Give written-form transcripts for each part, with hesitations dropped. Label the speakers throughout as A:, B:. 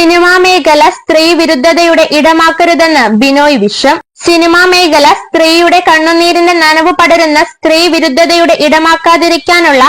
A: Cinema മേഖല സ്ത്രീ വിരുദ്ധതയുടെ ഇടമാക്കരുതെന്ന് Binoy Viswam. Cinema മേഖല സ്ത്രീയുടെ കണ്ണുനീരിന്റെ നനവ് പടരുന്ന സ്ത്രീ വിരുദ്ധതയുടെ ഇടമാക്കാതിരിക്കാനുള്ള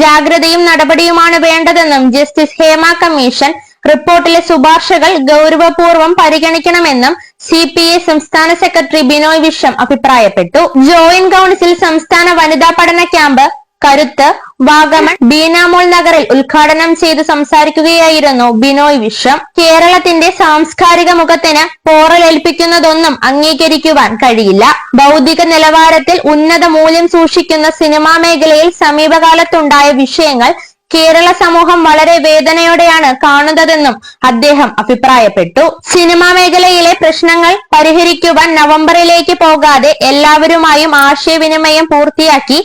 A: ജാഗ്രതയും നടപടിയുമാണ് വേണ്ടതെന്നും ജസ്റ്റിസ് ഹേമ കമ്മീഷൻ റിപ്പോർട്ടിലെ ശുപാർശകൾ ഗൗരവപൂർവ്വം പരിഗണിക്കണമെന്നും CPI സംസ്ഥാന സെക്രട്ടറി ബിനോയ് വിശ്വം അഭിപ്രായപ്പെട്ടു. ജോയിന്റ് കൌൺസിൽ സംസ്ഥാന വനിതാ പഠന ക്യാമ്പ് കരുത്ത് വാഗമൺ ബീനാമോൾ നഗറിൽ ഉദ്ഘാടനം ചെയ്ത് സംസാരിക്കുകയായിരുന്നു ബിനോയ് വിശ്വം. കേരളത്തിന്റെ സാംസ്കാരിക മുഖത്തിന് പോറലേൽപ്പിക്കുന്നതൊന്നും അംഗീകരിക്കുവാൻ കഴിയില്ല. ബൗദ്ധിക നിലവാരത്തിൽ ഉന്നത മൂല്യം സൂക്ഷിക്കുന്ന സിനിമാ മേഖലയിൽ സമീപകാലത്തുണ്ടായ വിഷയങ്ങൾ കേരള സമൂഹം വളരെ വേദനയോടെയാണ് കാണുന്നതെന്നും അദ്ദേഹം അഭിപ്രായപ്പെട്ടു. സിനിമാ മേഖലയിലെ പ്രശ്നങ്ങൾ പരിഹരിക്കുവാൻ നവംബറിലേക്ക് പോകാതെ എല്ലാവരുമായും ആശയവിനിമയം പൂർത്തിയാക്കി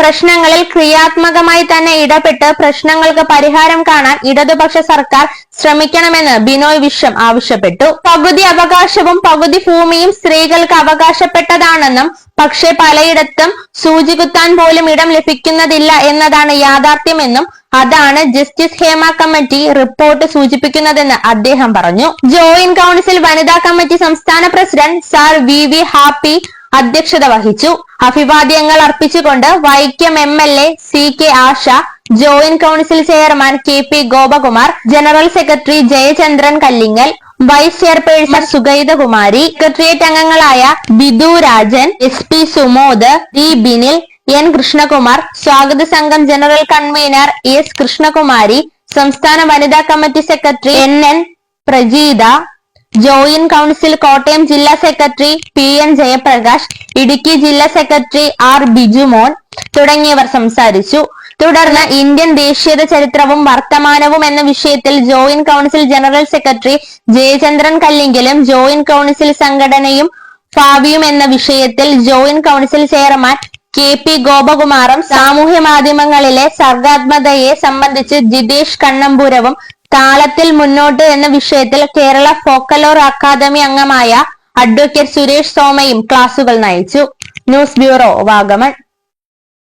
A: പ്രശ്നങ്ങളിൽ ക്രിയാത്മകമായി തന്നെ ഇടപെട്ട് പ്രശ്നങ്ങൾക്ക് പരിഹാരം കാണാൻ ഇടതുപക്ഷ സർക്കാർ ശ്രമിക്കണമെന്ന് ബിനോയ് വിശ്വം ആവശ്യപ്പെട്ടു. പകുതി അവകാശവും പകുതി ഭൂമിയും സ്ത്രീകൾക്ക് അവകാശപ്പെട്ടതാണെന്നും പക്ഷേ പലയിടത്തും സൂചികുത്താൻ പോലും ഇടം ലഭിക്കുന്നതില്ല എന്നതാണ് യാഥാർത്ഥ്യമെന്നും അതാണ് ജസ്റ്റിസ് ഹേമ കമ്മിറ്റി റിപ്പോർട്ട് സൂചിപ്പിക്കുന്നതെന്ന് അദ്ദേഹം പറഞ്ഞു. ജോയിന്റ് കൌൺസിൽ വനിതാ കമ്മിറ്റി സംസ്ഥാന പ്രസിഡന്റ് സാർ VV ഹാപ്പി അധ്യക്ഷത വഹിച്ചു. അഭിവാദ്യങ്ങൾ അർപ്പിച്ചുകൊണ്ട് Vaikom MLA CK Asha, joint council chairman KP Gopakumar, general secretary Jayachandran Kallingal, vice chairperson Sugaithakumari, secretariat അംഗങ്ങളായ Bidu Rajan, SP Sumod, D Binil, N Krishnakumar, സ്വാഗത സംഘം ജനറൽ കൺവീനർ S കൃഷ്ണകുമാരി, സംസ്ഥാന വനിതാ കമ്മിറ്റി secretary NN Prajeetha, joint council Kottayam ജില്ലാ സെക്രട്ടറി PN ജയപ്രകാശ്, ഇടുക്കി ജില്ലാ സെക്രട്ടറി R ബിജുമോൻ തുടങ്ങിയവർ സംസാരിച്ചു. തുടർന്ന് ഇന്ത്യൻ ദേശീയത ചരിത്രവും വർത്തമാനവും എന്ന വിഷയത്തിൽ joint council general secretary Jayachandran കല്ലിങ്കലും, ജോയിന്റ് കൌൺസിൽ സംഘടനയും ഭാവിയും എന്ന വിഷയത്തിൽ ജോയിന്റ് കൌൺസിൽ ചെയർമാൻ KP ഗോപകുമാറും, സാമൂഹ്യ മാധ്യമങ്ങളിലെ സർഗാത്മകതയെ സംബന്ധിച്ച് ജിതേഷ് കണ്ണമ്പൂരവും, താളത്തിൽ മുന്നോട്ട് എന്ന വിഷയത്തിൽ കേരള ഫോക്കലോർ അക്കാദമി അംഗമായ അഡ്വക്കേറ്റ് സുരേഷ് സോമയും ക്ലാസുകൾ നയിച്ചു. News bureau, Vagamon.